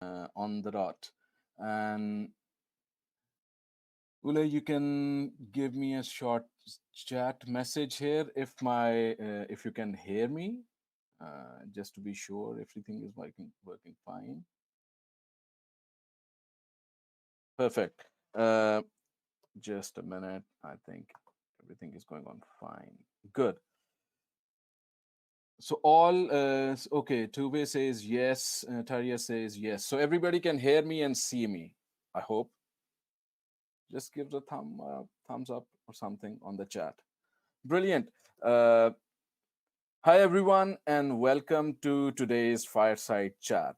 on the dot. And Ule, you can give me a short chat message here if you can hear me, just to be sure everything is working fine. Perfect. Just a minute. I think everything is going on fine. Good. So okay. Tuve says yes. Taria says yes. So everybody can hear me and see me. I hope. Just give the thumbs up or something on the chat. Brilliant. Uh, Hi, everyone, and welcome to today's fireside chat.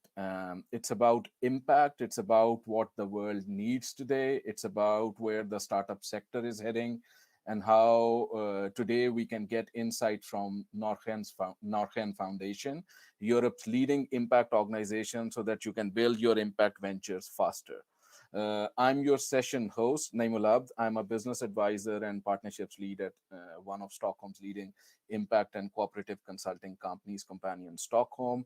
It's about impact, it's about what the world needs today, it's about where the startup sector is heading, and how today we can get insight from Norrsken Foundation, Europe's leading impact organization, so that you can build your impact ventures faster. I'm your session host, Naimul Abd. I'm a business advisor and partnerships lead at one of Stockholm's leading impact and cooperative consulting companies, Companion Stockholm.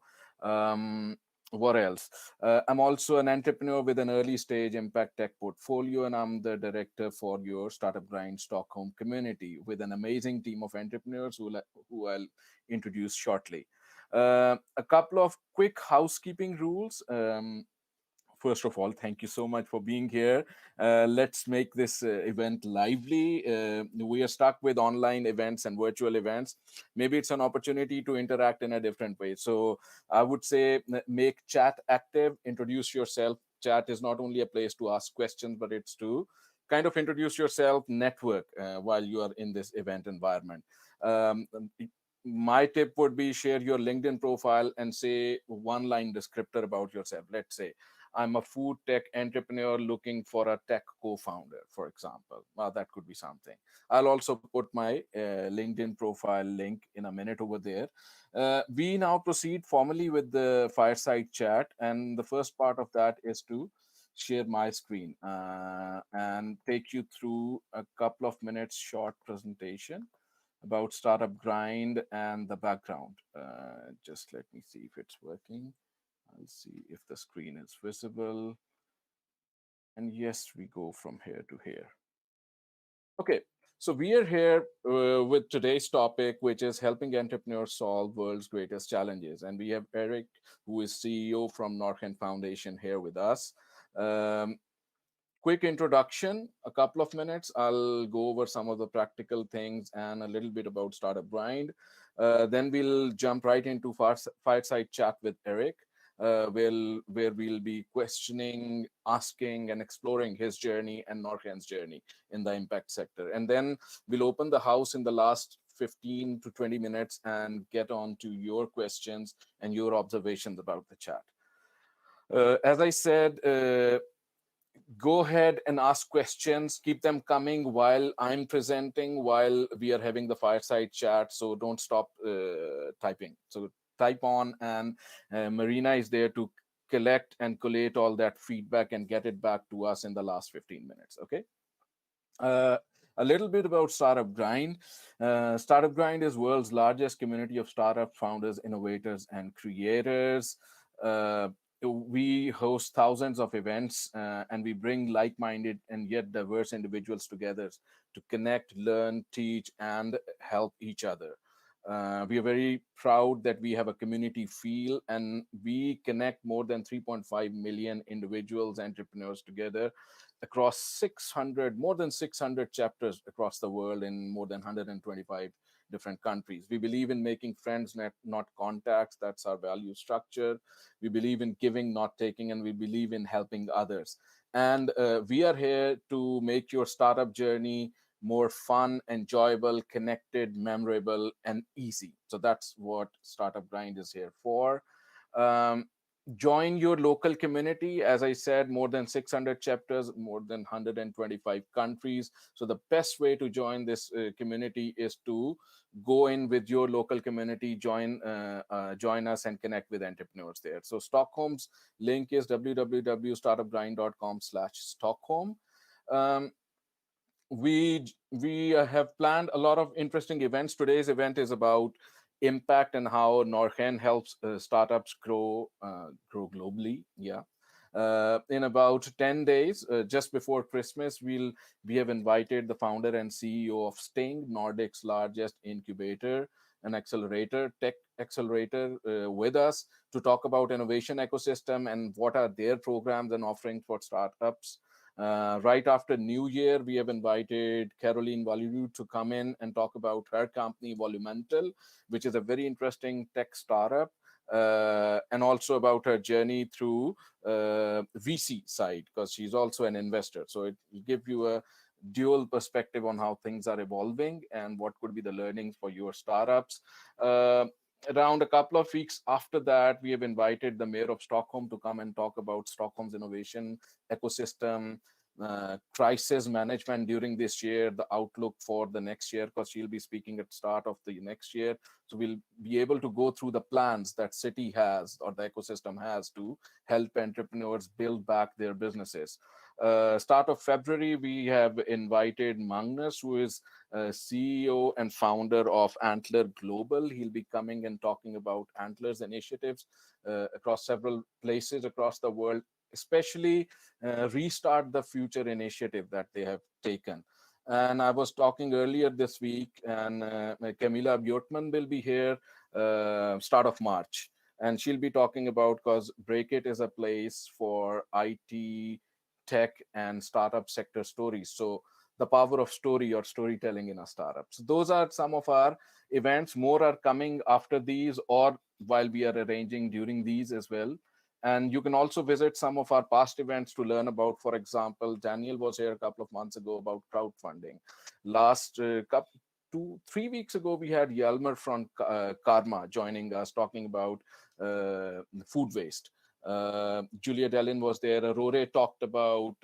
What else? I'm also an entrepreneur with an early stage impact tech portfolio, and I'm the director for your Startup Grind Stockholm community with an amazing team of entrepreneurs who I'll introduce shortly. A couple of quick housekeeping rules. First of all, thank you so much for being here. Let's make this event lively. We are stuck with online events and virtual events. Maybe it's an opportunity to interact in a different way. So I would say make chat active, introduce yourself. Chat is not only a place to ask questions, but it's to kind of introduce yourself, network while you are in this event environment. Um, my tip would be share your LinkedIn profile and say one line descriptor about yourself. Let's say I'm a food tech entrepreneur looking for a tech co-founder, for example. Well, that could be something. I'll also put my LinkedIn profile link in a minute over there. We now proceed formally with the fireside chat, and the first part of that is to share my screen and take you through a couple of minutes short presentation about startup grind and the background. Just let me see if it's working. I'll see if the screen is visible. And yes, we go from here to here. Okay, so we are here with today's topic, which is helping entrepreneurs solve world's greatest challenges. And we have Erik, who is CEO from Norrsken Foundation, here with us. Um, Quick introduction, a couple of minutes. I'll go over some of the practical things and a little bit about Startup Grind. Then we'll jump right into fireside chat with Erik, where we'll be questioning, asking, and exploring his journey and Norrken's journey in the impact sector. And then we'll open the house in the last 15 to 20 minutes and get on to your questions and your observations about the chat. As I said, go ahead and ask questions, keep them coming while I'm presenting, while we are having the fireside chat. So don't stop typing. So type on, and Marina is there to collect and collate all that feedback and get it back to us in the last 15 minutes. Okay. uh, a little bit about Startup Grind. Startup Grind is world's largest community of startup founders, innovators, and creators. We host thousands of events, and we bring like-minded and yet diverse individuals together to connect, learn, teach, and help each other. We are very proud that we have a community feel, and we connect more than 3.5 million individuals, entrepreneurs together across more than 600 chapters across the world in more than 125 different countries. We believe in making friends, not contacts. That's our value structure. We believe in giving, not taking, and we believe in helping others. And we are here to make your startup journey more fun, enjoyable, connected, memorable, and easy. So that's what Startup Grind is here for. Um, Join your local community. As I said, more than 600 chapters, more than 125 countries. So the best way to join this community is to go in with your local community, join us and connect with entrepreneurs there. So Stockholm's link is www.startupgrind.com/Stockholm. Um, we have planned a lot of interesting events. Today's event is about impact and how Norrsken helps startups grow globally. Yeah. In about 10 days, just before Christmas, we have invited the founder and CEO of Sting, Nordic's largest incubator and accelerator, tech accelerator, with us to talk about innovation ecosystem and what are their programs and offerings for startups. Right after New Year, we have invited Caroline Valiru to come in and talk about her company, Volumental, which is a very interesting tech startup, and also about her journey through VC side, because she's also an investor. So it will give you a dual perspective on how things are evolving and what could be the learnings for your startups. Around a couple of weeks after that, we have invited the mayor of Stockholm to come and talk about Stockholm's innovation ecosystem, crisis management during this year, the outlook for the next year, because she'll be speaking at the start of the next year. So we'll be able to go through the plans that city has or the ecosystem has to help entrepreneurs build back their businesses. Start of February, we have invited Magnus, who is CEO and founder of Antler Global. He'll be coming and talking about Antler's initiatives across several places across the world, especially Restart the Future initiative that they have taken. And I was talking earlier this week, and Camilla Bjorkman will be here start of March. And she'll be talking about, because Breakit is a place for IT, tech, and startup sector stories. So the power of story or storytelling in a startup. So those are some of our events. More are coming after these or while we are arranging during these as well. And you can also visit some of our past events to learn about, for example, Daniel was here a couple of months ago about crowdfunding. Last 2-3 weeks ago, we had Yalmer from Karma joining us, talking about food waste. Julia Dellin was there. Aurore talked about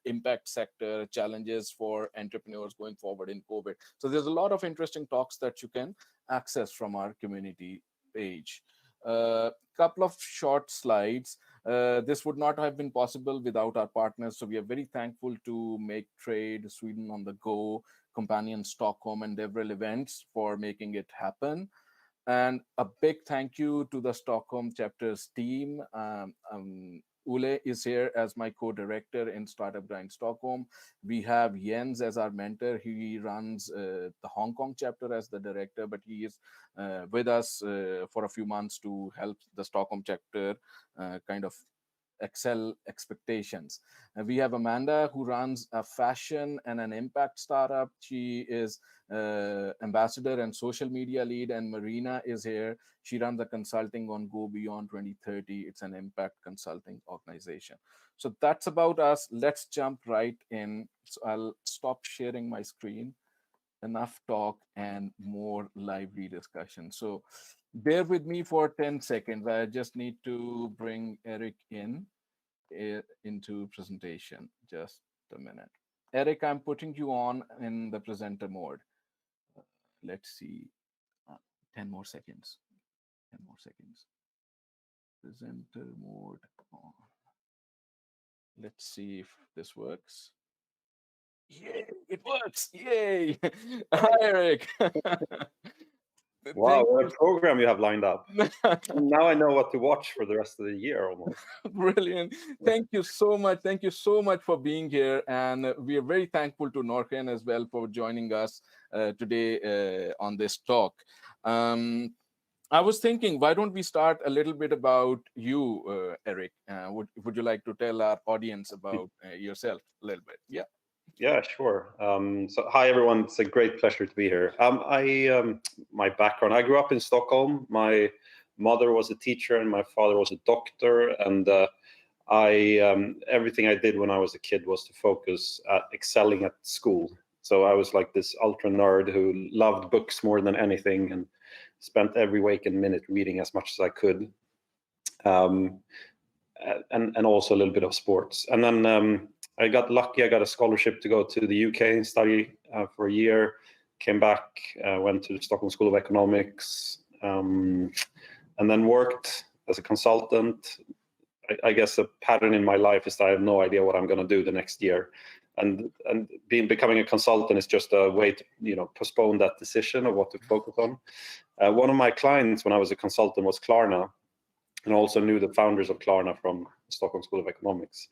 impact sector challenges for entrepreneurs going forward in COVID. So there's a lot of interesting talks that you can access from our community page. Couple of short slides. This would not have been possible without our partners. So we are very thankful to Make Trade, Sweden on the Go, Companion Stockholm, and Devrel Events for making it happen. And a big thank you to the Stockholm chapter's team. Ule is here as my co-director in Startup Grind Stockholm. We have Jens as our mentor. He runs the Hong Kong chapter as the director, but he is with us for a few months to help the Stockholm chapter kind of excel expectations. And we have Amanda, who runs a fashion and an impact startup. She is ambassador and social media lead, and Marina is here. She runs the consulting on Go Beyond 2030. It's an impact consulting organization. So that's about us. Let's jump right in. So I'll stop sharing my screen. Enough talk and more lively discussion. So bear with me for 10 seconds. I just need to bring Erik into presentation. Just a minute. Erik, I'm putting you on in the presenter mode. Let's see. 10 more seconds. 10 more seconds. Presenter mode on. Let's see if this works. Yay, it works. Yay. Hi, Erik. Wow, what a program you have lined up. Now I know what to watch for the rest of the year almost. Brilliant. Thank you so much. Thank you so much for being here. And we are very thankful to Norrsken as well for joining us today on this talk. I was thinking, why don't we start a little bit about you, Erik? Would you like to tell our audience about yourself a little bit? Yeah. Yeah, sure. So hi everyone, it's a great pleasure to be here. My background, I grew up in Stockholm. My mother was a teacher and my father was a doctor, and everything I did when I was a kid was to focus at excelling at school. So I was like this ultra nerd who loved books more than anything and spent every waking minute reading as much as I could, and also a little bit of sports. And then I got lucky. I got a scholarship to go to the UK and study for a year. Came back, went to the Stockholm School of Economics, and then worked as a consultant. I guess a pattern in my life is that I have no idea what I'm going to do the next year, and becoming a consultant is just a way to postpone that decision of what to focus on. One of my clients when I was a consultant was Klarna, and I also knew the founders of Klarna from Stockholm School of Economics.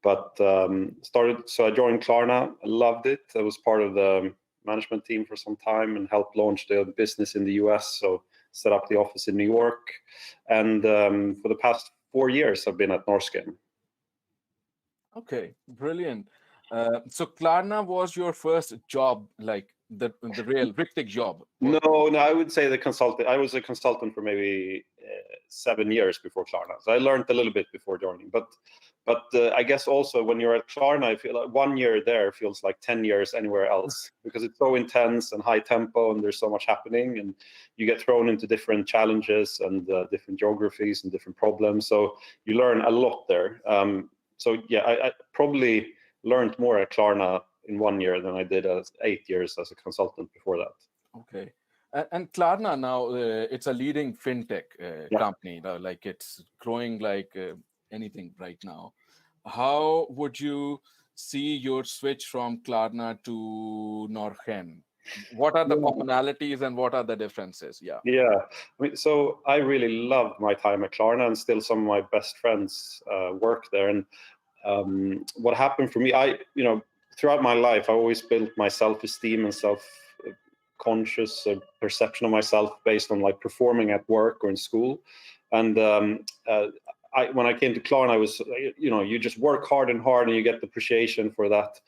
But so I joined Klarna. I loved it. I was part of the management team for some time and helped launch the business in the US. So set up the office in New York. And for the past 4 years, I've been at Norrsken. Okay, brilliant. So Klarna was your first job, like the real richtig job? No, I would say the consultant. I was a consultant for maybe 7 years before Klarna. So I learned a little bit before joining. But I guess also when you're at Klarna, I feel like 1 year there feels like 10 years anywhere else because it's so intense and high tempo and there's so much happening and you get thrown into different challenges and different geographies and different problems. So you learn a lot there. So yeah, I probably learned more at Klarna in 1 year than I did as 8 years as a consultant before that. Okay. And Klarna now, it's a leading fintech company. Like it's growing like anything right now. How would you see your switch from Klarna to Norrsken? What are the commonalities and what are the differences? Yeah. I mean, so I really loved my time at Klarna, and still some of my best friends work there. And what happened for me, throughout my life, I always built my self-esteem and self-conscious perception of myself based on like performing at work or in school. And when I came to Klarna, I was, you just work hard and you get the appreciation for that.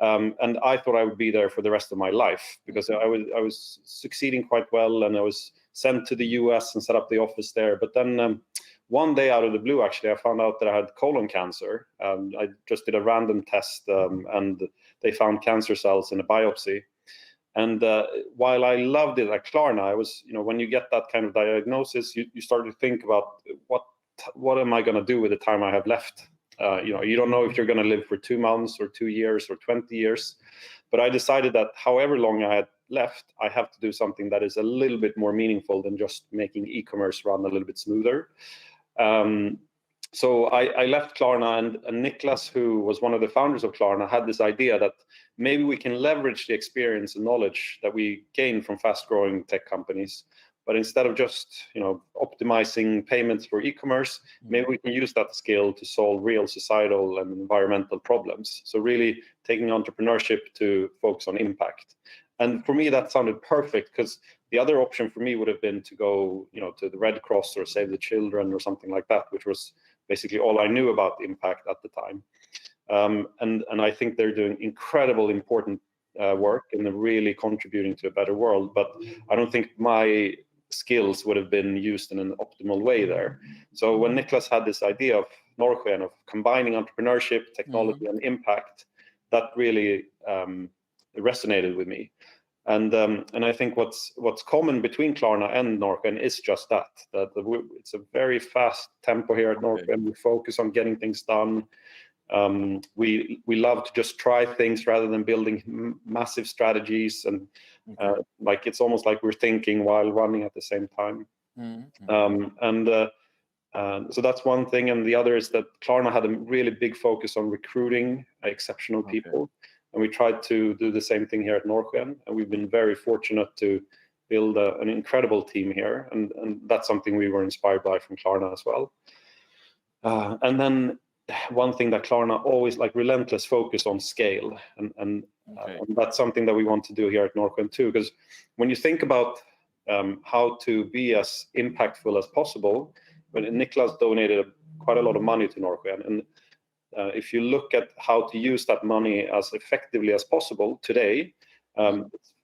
And I thought I would be there for the rest of my life because I was succeeding quite well, and I was sent to the US and set up the office there. But then one day out of the blue, actually, I found out that I had colon cancer. I just did a random test, and they found cancer cells in a biopsy. And while I loved it at Klarna, I was, when you get that kind of diagnosis, you start to think about what am I going to do with the time I have left? You don't know if you're going to live for 2 months or 2 years or 20 years. But I decided that however long I had left, I have to do something that is a little bit more meaningful than just making e-commerce run a little bit smoother. So I left Klarna, and Niklas, who was one of the founders of Klarna, had this idea that maybe we can leverage the experience and knowledge that we gain from fast-growing tech companies. But instead of just optimizing payments for e-commerce, maybe we can use that skill to solve real societal and environmental problems. So really taking entrepreneurship to focus on impact. And for me, that sounded perfect because the other option for me would have been to go, to the Red Cross or Save the Children or something like that, which was basically all I knew about the impact at the time. And I think they're doing incredible, important work and they're really contributing to a better world. But I don't think my skills would have been used in an optimal way there. So when Niklas had this idea of Norrsken, of combining entrepreneurship, technology, and impact, that really resonated with me. And I think what's common between Klarna and Norrsken is just that it's a very fast tempo here at Norrsken. We focus on getting things done. We love to just try things rather than building massive strategies, and like it's almost like we're thinking while running at the same time. So that's one thing, and the other is that Klarna had a really big focus on recruiting exceptional people, and we tried to do the same thing here at Norrsken, and we've been very fortunate to build an incredible team here, and that's something we were inspired by from Klarna as well. And then one thing that Klarna always relentless focus on scale, and that's something that we want to do here at Norrsken too, because when you think about how to be as impactful as possible, when Niklas donated quite a lot of money to Norrsken, and if you look at how to use that money as effectively as possible today,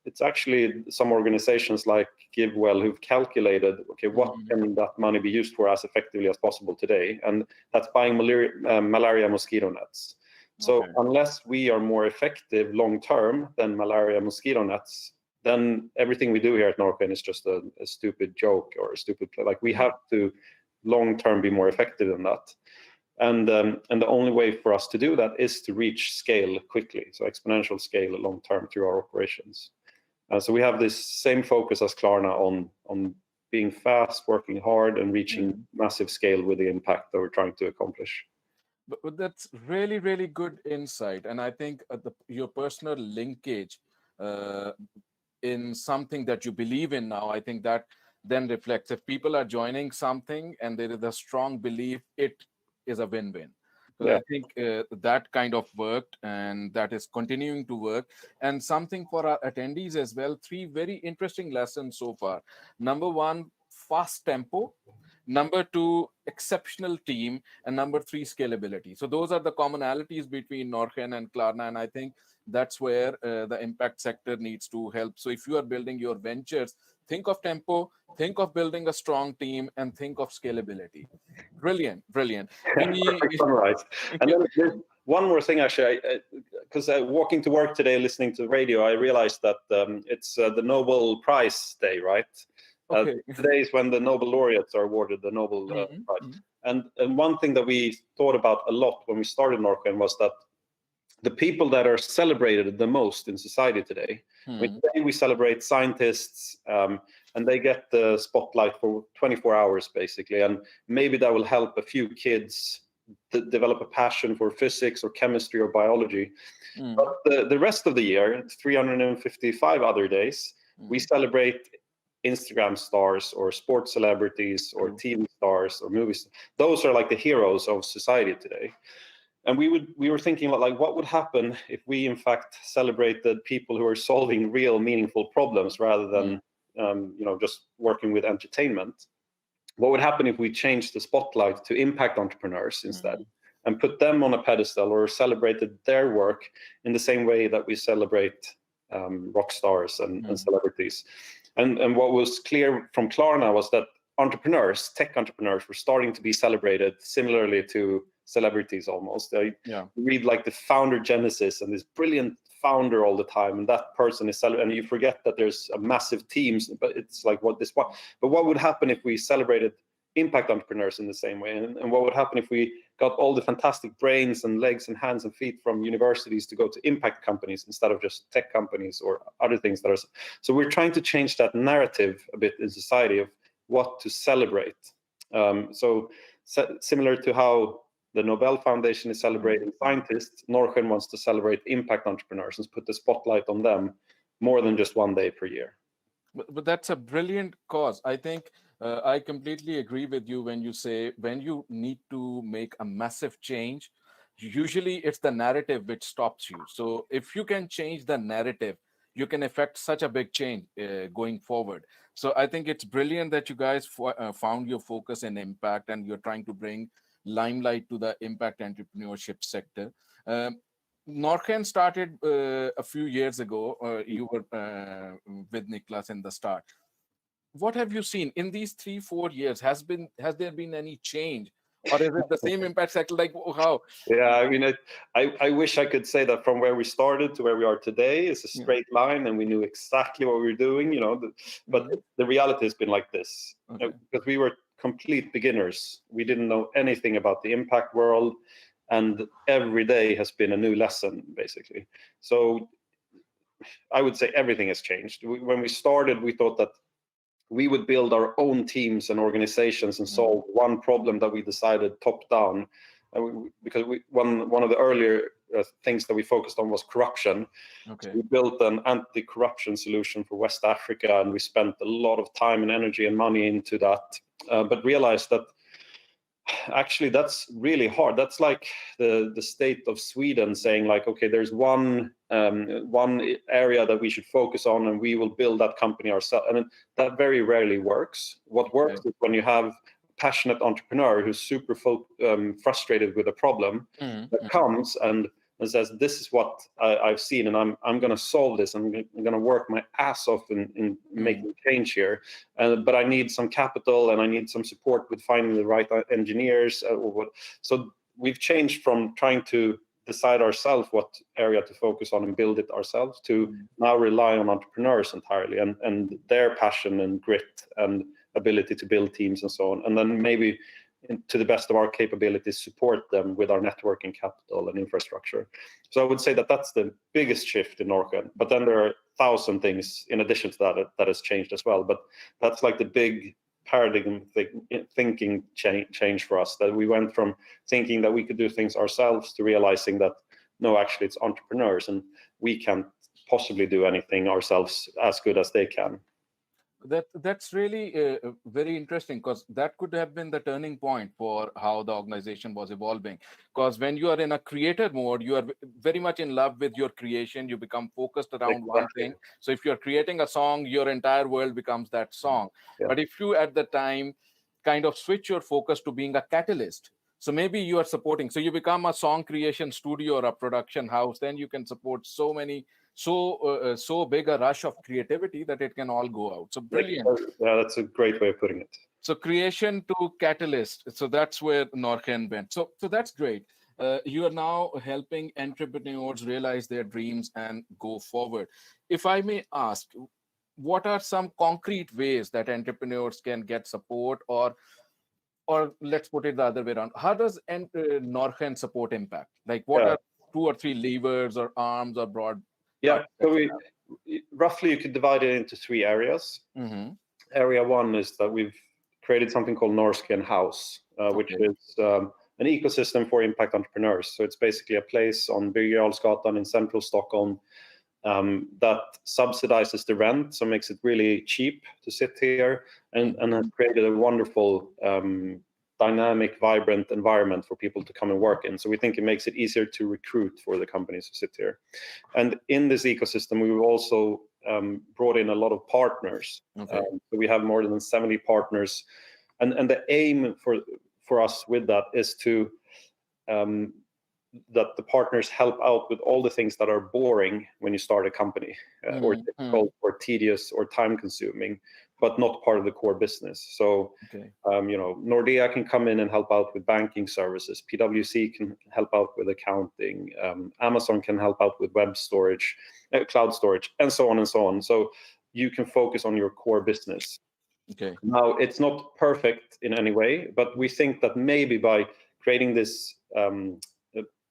it's actually some organizations like GiveWell who've calculated, what can that money be used for as effectively as possible today? And that's buying malaria mosquito nets. So unless we are more effective long-term than malaria mosquito nets, then everything we do here at Norrsken is just a stupid joke or a stupid play. We have to long-term be more effective than that. And the only way for us to do that is to reach scale quickly, so exponential scale long-term through our operations. So we have this same focus as Klarna on being fast, working hard, and reaching massive scale with the impact that we're trying to accomplish. But that's really, really good insight. And I think your personal linkage in something that you believe in now, I think that then reflects. If people are joining something and there is a strong belief, it is a win-win. So Yeah. I think that kind of worked, and that is continuing to work. And something for our attendees as well, 3 very interesting lessons so far. Number 1, fast tempo. Number 2, exceptional team. And number 3, scalability. So those are the commonalities between Norrsken and Klarna. And I think that's where the impact sector needs to help. So if you are building your ventures, think of tempo, think of building a strong team, and think of scalability. Brilliant, brilliant. Perfect summarize. And then there's one more thing, actually, because walking to work today, listening to the radio, I realized that it's the Nobel Prize Day, right? Okay. Today is when the Nobel laureates are awarded the Nobel Prize. And one thing that we thought about a lot when we started Norrsken was that the people that are celebrated the most in society today, today we celebrate scientists, and they get the spotlight for 24 hours, basically. And maybe that will help a few kids develop a passion for physics or chemistry or biology. But the rest of the year, 355 other days, we celebrate Instagram stars or sports celebrities or TV stars or movies. Those are like the heroes of society today. And we were thinking like, what would happen if we in fact celebrated people who are solving real meaningful problems rather than just working with entertainment? What would happen if we changed the spotlight to impact entrepreneurs instead, and put them on a pedestal or celebrated their work in the same way that we celebrate rock stars and celebrities? And what was clear from Klarna was that entrepreneurs, tech entrepreneurs, were starting to be celebrated similarly to celebrities almost. They read like the founder genesis and this brilliant founder all the time, and that person is celebrated, and you forget that there's a massive teams, but it's like but what would happen if we celebrated impact entrepreneurs in the same way? And what would happen if we got all the fantastic brains and legs and hands and feet from universities to go to impact companies instead of just tech companies or other things that are... So we're trying to change that narrative a bit in society of what to celebrate. Similar to how the Nobel Foundation is celebrating scientists, Norrsken wants to celebrate impact entrepreneurs and put the spotlight on them more than just one day per year. But that's a brilliant cause. I think I completely agree with you when you say when you need to make a massive change, usually it's the narrative which stops you. So if you can change the narrative, you can affect such a big change going forward. So I think it's brilliant that you guys found your focus and impact, and you're trying to bring limelight to the impact entrepreneurship sector. Norrsken started a few years ago. You were with Niklas in the start. What have you seen in these 3-4 years? Has there been any change, or is it the same impact sector? Like how? Yeah, I mean, I wish I could say that from where we started to where we are today is a straight line, and we knew exactly what we were doing. But the reality has been like this, because we were complete beginners. We didn't know anything about the impact world, and every day has been a new lesson, basically. So I would say everything has changed. When we started, we thought that we would build our own teams and organizations and solve one problem that we decided top down. Because one of the earlier things that we focused on was corruption. Okay. So we built an anti-corruption solution for West Africa, and we spent a lot of time and energy and money into that, but realized that actually that's really hard. That's like the state of Sweden saying like, okay, there's one area that we should focus on, and we will build that company ourselves. And that very rarely works. What works is when you have a passionate entrepreneur who's super frustrated with a problem that comes and says, this is what I've seen, and I'm going to solve this. I'm going to work my ass off in making change here. But I need some capital, and I need some support with finding the right engineers. So we've changed from trying to decide ourselves what area to focus on and build it ourselves to now rely on entrepreneurs entirely, and their passion and grit and ability to build teams and so on. And then maybe to the best of our capabilities, support them with our networking capital and infrastructure. So I would say that that's the biggest shift in Norrsken. But then there are 1,000 things in addition to that has changed as well. But that's like the big paradigm thinking change for us, that we went from thinking that we could do things ourselves to realizing that, no, actually it's entrepreneurs, and we can't possibly do anything ourselves as good as they can. That's really very interesting, because that could have been the turning point for how the organization was evolving. Because when you are in a creator mode, you are very much in love with your creation. You become focused around one Exactly. thing. So if you're creating a song, your entire world becomes that song. Yeah. But if you at the time kind of switch your focus to being a catalyst, so maybe you are supporting, so you become a song creation studio or a production house, then you can support so many, so big a rush of creativity that it can all go out. So brilliant. Yeah, that's a great way of putting it. So creation to catalyst. So that's where Norrsken went. So that's great. You are now helping entrepreneurs realize their dreams and go forward. If I may ask, what are some concrete ways that entrepreneurs can get support, or let's put it the other way around? How does Norrsken support impact? Like, what Yeah. are 2 or 3 levers or arms or broad? Yeah. So roughly you could divide it into 3 areas. Mm-hmm. Area 1 is that we've created something called Norrsken House, which Okay. is an ecosystem for impact entrepreneurs. So it's basically a place on Birger Jarlsgatan in central Stockholm that subsidizes the rent, so makes it really cheap to sit here, and has created a wonderful dynamic, vibrant environment for people to come and work in. So we think it makes it easier to recruit for the companies who sit here. And in this ecosystem, we've also brought in a lot of partners. Okay. So we have more than 70 partners. And the aim for us with that is to that the partners help out with all the things that are boring when you start a company, or difficult or tedious or time consuming, but not part of the core business. So, Okay. Nordea can come in and help out with banking services. PwC can help out with accounting. Amazon can help out with web storage, cloud storage, and so on and so on. So you can focus on your core business. Okay. Now, it's not perfect in any way, but we think that maybe by creating this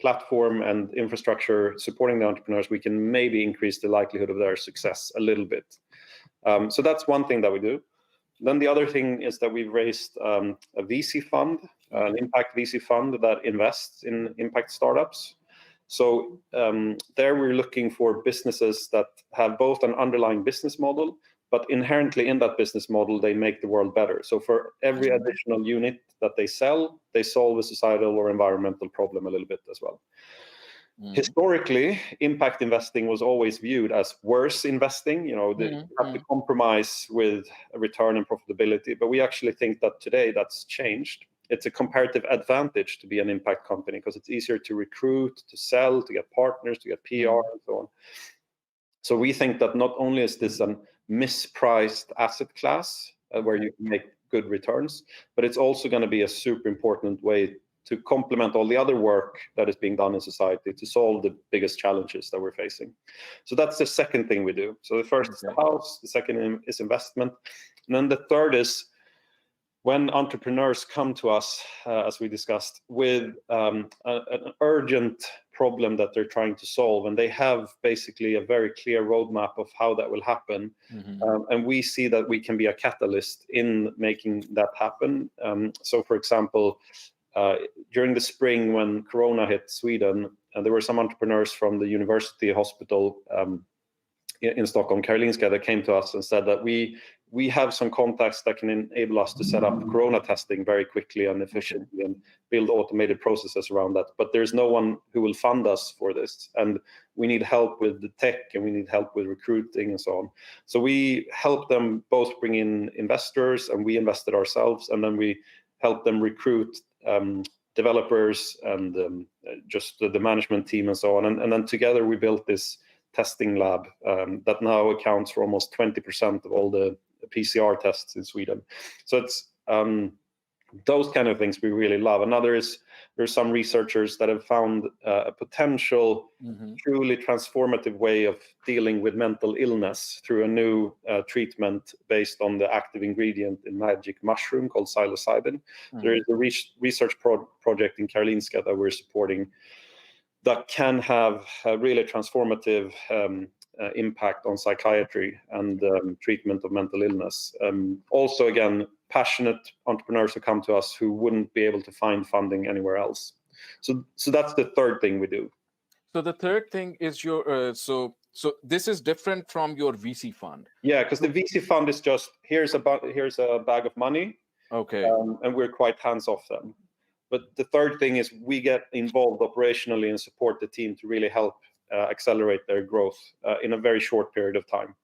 platform and infrastructure supporting the entrepreneurs, we can maybe increase the likelihood of their success a little bit. So that's one thing that we do. Then the other thing is that we've raised a VC fund, an impact VC fund that invests in impact startups. So there we're looking for businesses that have both an underlying business model, but inherently in that business model, they make the world better. So for every additional unit that they sell, they solve a societal or environmental problem a little bit as well. Historically, impact investing was always viewed as worse investing. You have to compromise with a return and profitability. But we actually think that today that's changed. It's a comparative advantage to be an impact company because it's easier to recruit, to sell, to get partners, to get PR, and so on. So we think that not only is this a mispriced asset class where you can make good returns, but it's also going to be a super important way to complement all the other work that is being done in society to solve the biggest challenges that we're facing. So that's the second thing we do. So the first is the house, the second is investment, and then the third is when entrepreneurs come to us, as we discussed, with an urgent problem that they're trying to solve, and they have basically a very clear roadmap of how that will happen, and we see that we can be a catalyst in making that happen. So, for example, during the spring when Corona hit Sweden, there were some entrepreneurs from the university hospital in Stockholm, Karolinska, that came to us and said that we have some contacts that can enable us to set up Corona testing very quickly and efficiently and build automated processes around that. But there's no one who will fund us for this. And we need help with the tech and we need help with recruiting and so on. So we helped them both bring in investors, and we invested ourselves, and then we helped them recruit developers and just the management team and so on. And then together we built this testing lab that now accounts for almost 20% of all the PCR tests in Sweden. So it's those kind of things we really love. Another is there's some researchers that have found a potential truly transformative way of dealing with mental illness through a new treatment based on the active ingredient in magic mushroom called psilocybin. There is a research project in Karolinska that we're supporting that can have a really transformative impact on psychiatry and treatment of mental illness. Also, again, passionate entrepreneurs who come to us who wouldn't be able to find funding anywhere else. So that's the third thing we do. So the third thing is your so So this is different from your VC fund. Yeah, because the VC fund is just here's a bag of money, Okay. and we're quite hands off then. But the third thing is we get involved operationally and support the team to really help accelerate their growth in a very short period of time.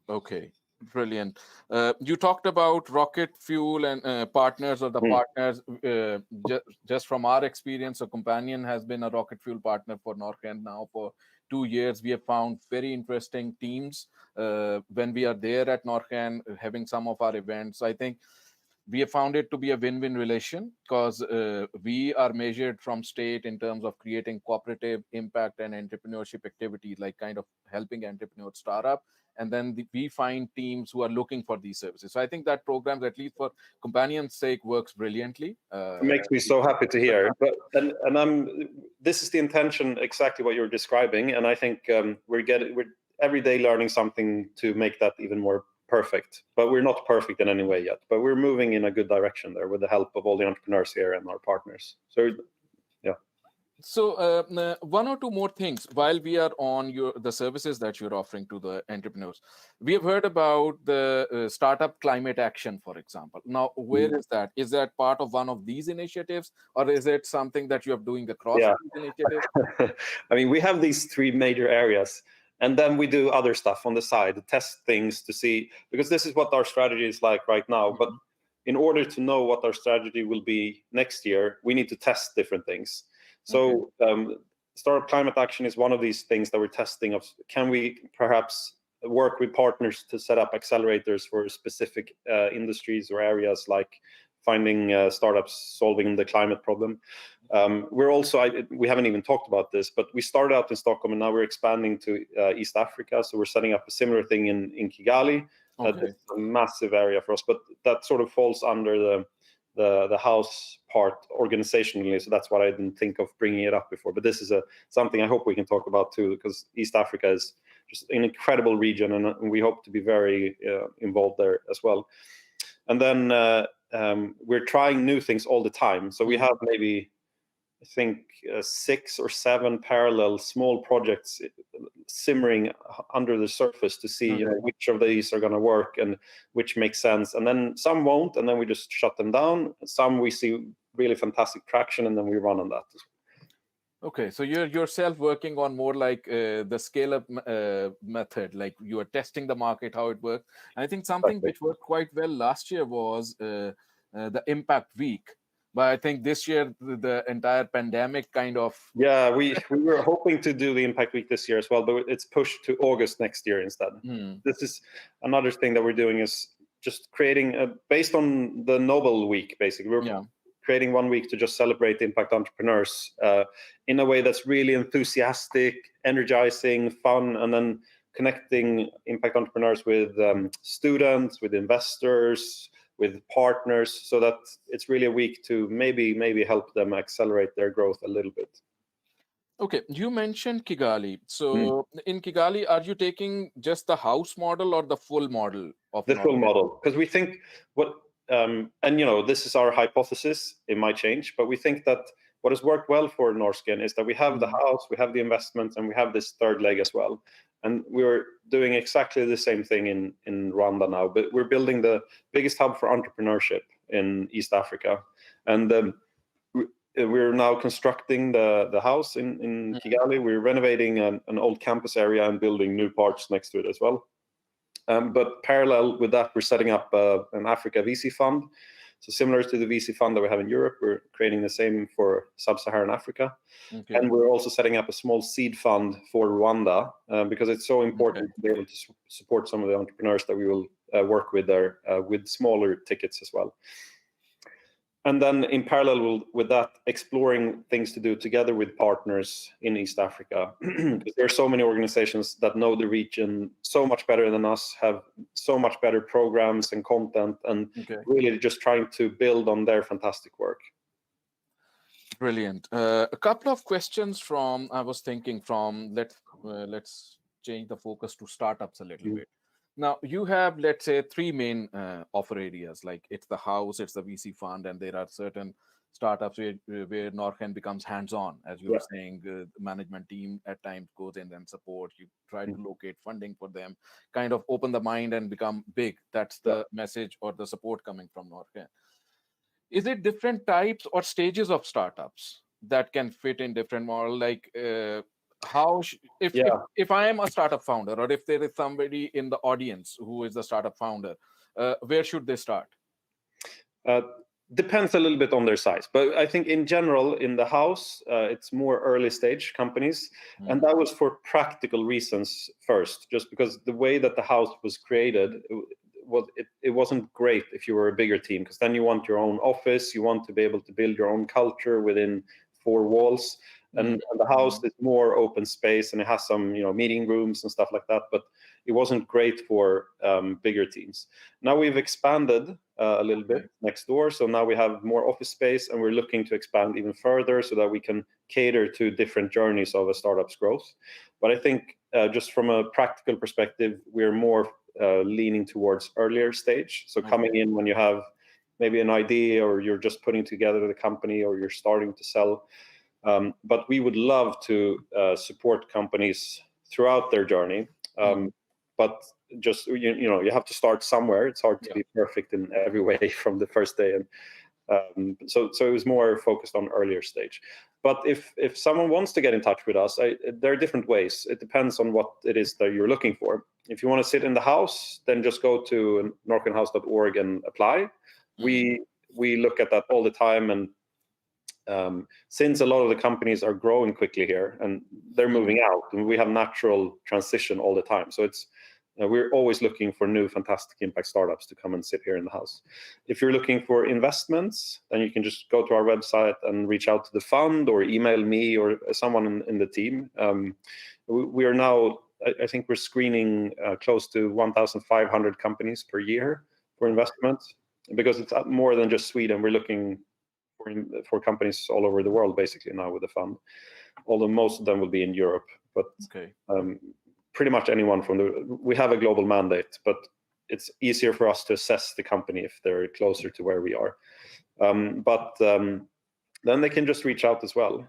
Okay, brilliant. You talked about rocket fuel and partners or the partners. Just from our experience, a companion has been a rocket fuel partner for Norrsken now for 2 years. We have found very interesting teams when we are there at Norrsken, having some of our events. I think we have found it to be a win-win relation because we are measured from state in terms of creating cooperative impact and entrepreneurship activities, like kind of helping entrepreneurs start up. And then we find teams who are looking for these services. So I think that programs, at least for companion's sake, works brilliantly. It makes me so happy to hear. But this is the intention, exactly what you're describing. And I think we're every day learning something to make that even more perfect. But we're not perfect in any way yet. But we're moving in a good direction there with the help of all the entrepreneurs here and our partners. So yeah. So one or two more things while we are on the services that you're offering to the entrepreneurs. We have heard about the startup climate action, for example. Now, where is that? Is that part of one of these initiatives, or is it something that you are doing across these initiatives? I mean, we have these 3 major areas, and then we do other stuff on the side, test things to see, because this is what our strategy is like right now. But in order to know what our strategy will be next year, we need to test different things. So Startup Climate Action is one of these things that we're testing of, can we perhaps work with partners to set up accelerators for specific industries or areas, like finding startups solving the climate problem. We're also, we haven't even talked about this, but we started out in Stockholm and now we're expanding to East Africa. So we're setting up a similar thing in Kigali. It's a massive area for us, but that sort of falls under the house part organizationally. So that's what I didn't think of bringing it up before. But this is something I hope we can talk about too, because East Africa is just an incredible region, and we hope to be very involved there as well. And then we're trying new things all the time. So we have maybe, I think, 6 or 7 parallel small projects simmering under the surface to see which of these are going to work and which makes sense. And then some won't, and then we just shut them down. Some we see really fantastic traction, and then we run on that. Okay, so you're yourself working on more like the scale-up method, like you are testing the market, how it works. And I think something which worked quite well last year was the Impact Week. But I think this year, the entire pandemic kind of... Yeah, we were hoping to do the Impact Week this year as well, but it's pushed to August next year instead. This is another thing that we're doing, is just creating, based on the Nobel Week, basically. We're creating 1 week to just celebrate impact entrepreneurs in a way that's really enthusiastic, energizing, fun, and then connecting impact entrepreneurs with students, with investors, with partners, so that it's really a week to maybe help them accelerate their growth a little bit. Okay, you mentioned Kigali. So in Kigali, are you taking just the house model or the full model of the full model? Because we think this is our hypothesis, it might change, but we think that what has worked well for Norrsken is that we have the house, we have the investments, and we have this third leg as well. And we're doing exactly the same thing in Rwanda now, but we're building the biggest hub for entrepreneurship in East Africa. And we're now constructing the house in Kigali. We're renovating an old campus area and building new parts next to it as well. But parallel with that, we're setting up an Africa VC fund. So similar to the VC fund that we have in Europe, we're creating the same for Sub-Saharan Africa. And we're also setting up a small seed fund for Rwanda, because it's so important to be able to support some of the entrepreneurs that we will work with there with smaller tickets as well. And then in parallel with that, exploring things to do together with partners in East Africa. There are so many organizations that know the region so much better than us, have so much better programs and content, and really just trying to build on their fantastic work. Brilliant. A couple of questions let's change the focus to startups a little bit. Now you have, let's say, three main offer areas. Like it's the house, it's the VC fund, and there are certain startups where Norrsken becomes hands-on, as you Yeah. were saying. The management team at times goes in and support. You try to locate funding for them, kind of open the mind and become big. That's Yeah. the message or the support coming from Norrsken. Is it different types or stages of startups that can fit in different model? Like Yeah. if I am a startup founder, or if there is somebody in the audience who is a startup founder, where should they start? Uh, Depends a little bit on their size, but I think in general in the house it's more early stage companies, and that was for practical reasons first, just because the way that the house was created, it wasn't great if you were a bigger team, because then you want your own office, you want to be able to build your own culture within four walls, and the house is more open space and it has some meeting rooms and stuff like that, but it wasn't great for bigger teams. Now we've expanded a little bit next door, so now we have more office space, and we're looking to expand even further so that we can cater to different journeys of a startup's growth. But I think just from a practical perspective, we're more leaning towards earlier stage, so coming in when you have maybe an idea, or you're just putting together the company, or you're starting to sell. But we would love to support companies throughout their journey. But just you have to start somewhere. It's hard to be perfect in every way from the first day, and so it was more focused on earlier stage. But if someone wants to get in touch with us, there are different ways. It depends on what it is that you're looking for. If you want to sit in the house, then just go to norrskenhouse.org and apply. We look at that all the time, and since a lot of the companies are growing quickly here and they're moving out, and we have natural transition all the time, so it's we're always looking for new fantastic impact startups to come and sit here in the house. If you're looking for investments, then you can just go to our website and reach out to the fund, or email me or someone in the team. We are now, I think we're screening close to 1,500 companies per year for investments, because it's more than just Sweden. We're looking for companies all over the world basically now with the fund, although most of them will be in Europe, but pretty much anyone we have a global mandate, but it's easier for us to assess the company if they're closer to where we are. But then they can just reach out as well,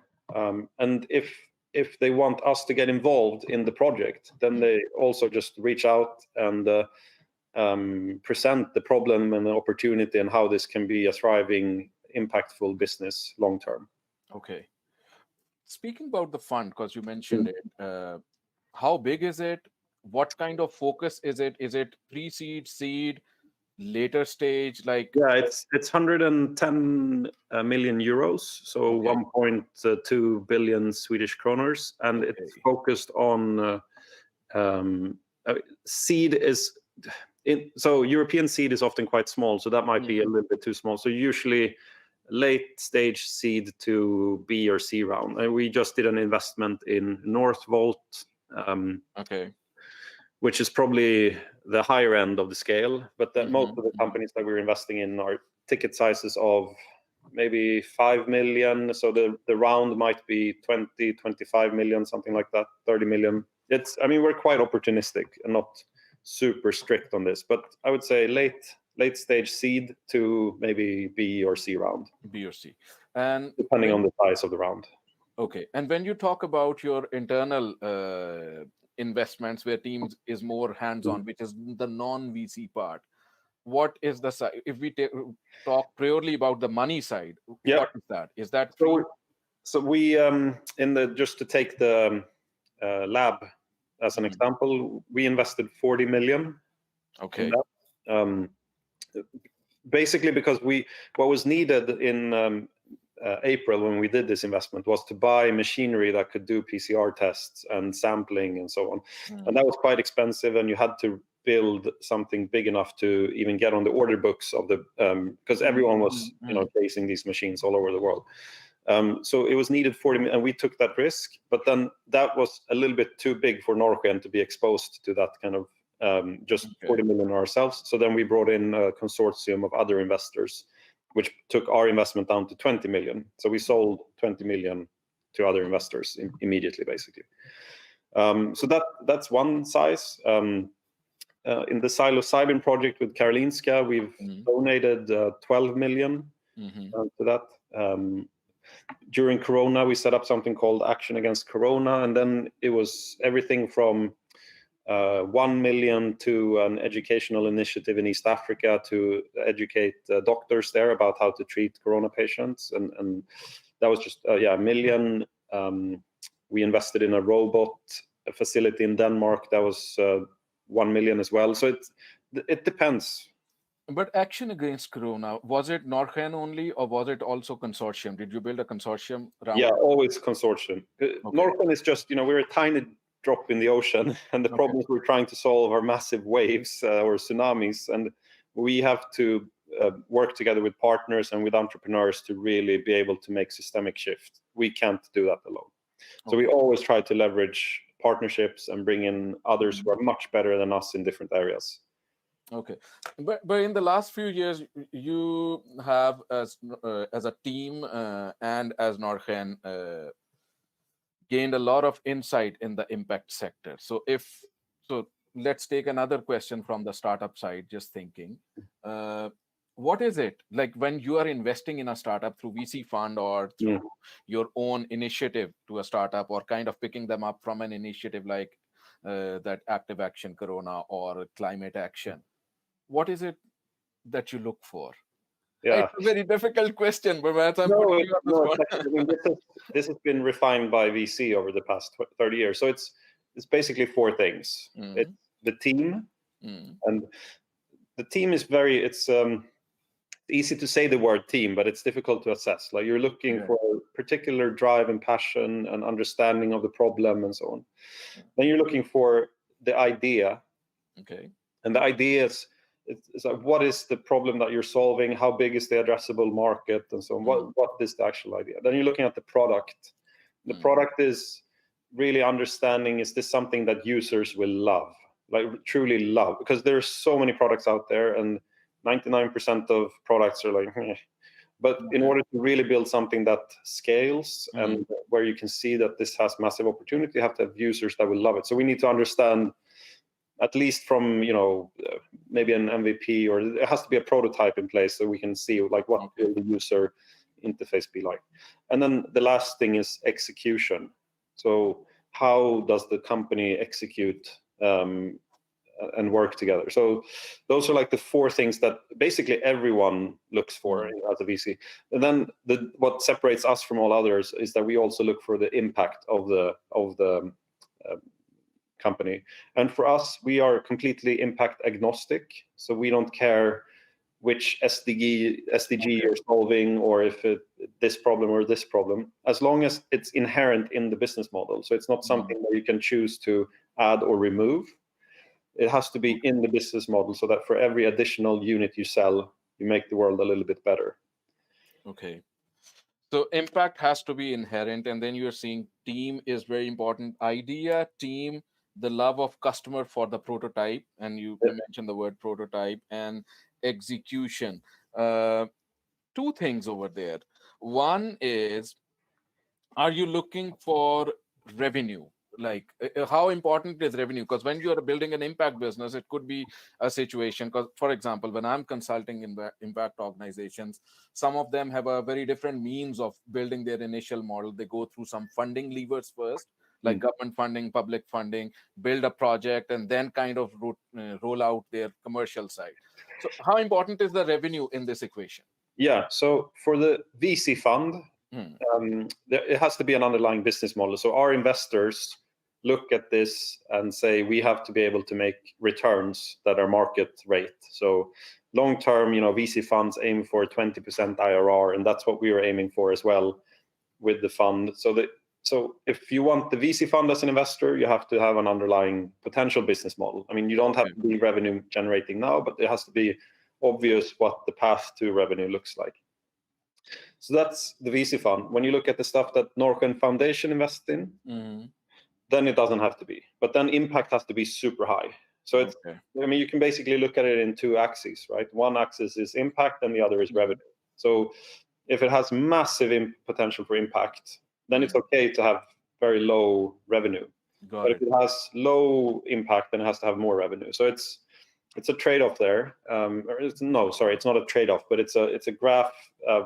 and if they want us to get involved in the project, then they also just reach out and present the problem and the opportunity and how this can be a thriving, impactful business long term. Okay. Speaking about the fund, because you mentioned it, how big is it? What kind of focus is it? Is it pre-seed, seed, later stage? Like it's 110 million euros, so 1.2 billion Swedish kroners, and it's focused on seed is. So European seed is often quite small, so that might be a little bit too small. So usually late stage seed to B or C round. And we just did an investment in Northvolt, which is probably the higher end of the scale. But most of the companies that we're investing in are ticket sizes of maybe 5 million. So the round might be 20, 25 million, something like that, 30 million. We're quite opportunistic and not super strict on this, but I would say late stage seed to maybe B or C round. B or C, and depending on the size of the round. Okay, and when you talk about your internal investments, where teams is more hands-on, which is the non-VC part, what is the side? If we talk purely about the money side, what is that? Is that so we just to take the lab as an example, we invested 40 million. Okay. Basically, because what was needed in April when we did this investment was to buy machinery that could do PCR tests and sampling and so on, and that was quite expensive, and you had to build something big enough to even get on the order books of the because everyone was chasing these machines all over the world. So it was needed 40 million, and we took that risk, but then that was a little bit too big for Norrsken to be exposed to that kind of just 40 million ourselves. So then we brought in a consortium of other investors, which took our investment down to 20 million. So we sold 20 million to other investors immediately, basically. So that's one size. in the psilocybin project with Karolinska, we've donated 12 million to that. During Corona, we set up something called Action Against Corona, and then it was everything from 1 million to an educational initiative in East Africa to educate doctors there about how to treat Corona patients, and that was just 1 million. We invested in a robot facility in Denmark. That was 1 million as well. So it depends. But Action Against Corona, was it Norrsken only, or was it also consortium? Did you build a consortium around? Yeah, always consortium. Norrsken is just, we're a tiny drop in the ocean, and the problems we're trying to solve are massive waves or tsunamis, and we have to work together with partners and with entrepreneurs to really be able to make systemic shift. We can't do that alone. So we always try to leverage partnerships and bring in others who are much better than us in different areas. Okay, but in the last few years, you have as a team and as Norrsken gained a lot of insight in the impact sector. So let's take another question from the startup side. Just thinking, what is it like when you are investing in a startup through VC fund or through your own initiative to a startup, or kind of picking them up from an initiative like that Active Action Corona or Climate Action? What is it that you look for? Yeah, it's a very difficult question, but this has been refined by VC over the past 30 years. So it's basically four things. It's the team, and the team is it's easy to say the word team, but it's difficult to assess. Like, you're looking for particular drive and passion and understanding of the problem and so on. Then you're looking for the idea. Okay. And the idea is, it's like, what is the problem that you're solving? How big is the addressable market, and so on? What is the actual idea? Then you're looking at the product. The product is really understanding, is this something that users will love, like truly love? Because there's so many products out there, and 99% of products are like, but in order to really build something that scales and where you can see that this has massive opportunity, you have to have users that will love it. So we need to understand, at least from, maybe an MVP, or it has to be a prototype in place so we can see like what will the user interface be like. And then the last thing is execution. So how does the company execute and work together? So those are like the four things that basically everyone looks for as a VC. And then what separates us from all others is that we also look for the impact of the company. And for us, we are completely impact agnostic. So we don't care which SDG you're solving, or if this problem or this problem, as long as it's inherent in the business model. So it's not something that you can choose to add or remove. It has to be in the business model, so that for every additional unit you sell, you make the world a little bit better. Okay. So impact has to be inherent, and then you're seeing team is very important. Idea, team, the love of customer for the prototype, and you mentioned the word prototype, and execution. Two things over there. One is, are you looking for revenue? Like, how important is revenue? Because when you are building an impact business, it could be a situation. Because, for example, when I'm consulting in impact organizations, some of them have a very different means of building their initial model. They go through some funding levers first, like government funding, public funding, build a project, and then kind of roll out their commercial side. So how important is the revenue in this equation? Yeah, so for the VC fund, it has to be an underlying business model. So our investors look at this and say, we have to be able to make returns that are market rate. So long term, VC funds aim for 20% IRR, and that's what we were aiming for as well with the fund. So if you want the VC fund as an investor, you have to have an underlying potential business model. I mean, you don't have to be revenue generating now, but it has to be obvious what the path to revenue looks like. So that's the VC fund. When you look at the stuff that Norrsken Foundation invests in, then it doesn't have to be. But then impact has to be super high. So it's, you can basically look at it in two axes, right? One axis is impact and the other is revenue. So if it has massive potential for impact, then it's okay to have very low revenue. But if it has low impact, then it has to have more revenue. So it's it's a trade-off there. It's not a trade-off, but it's a graph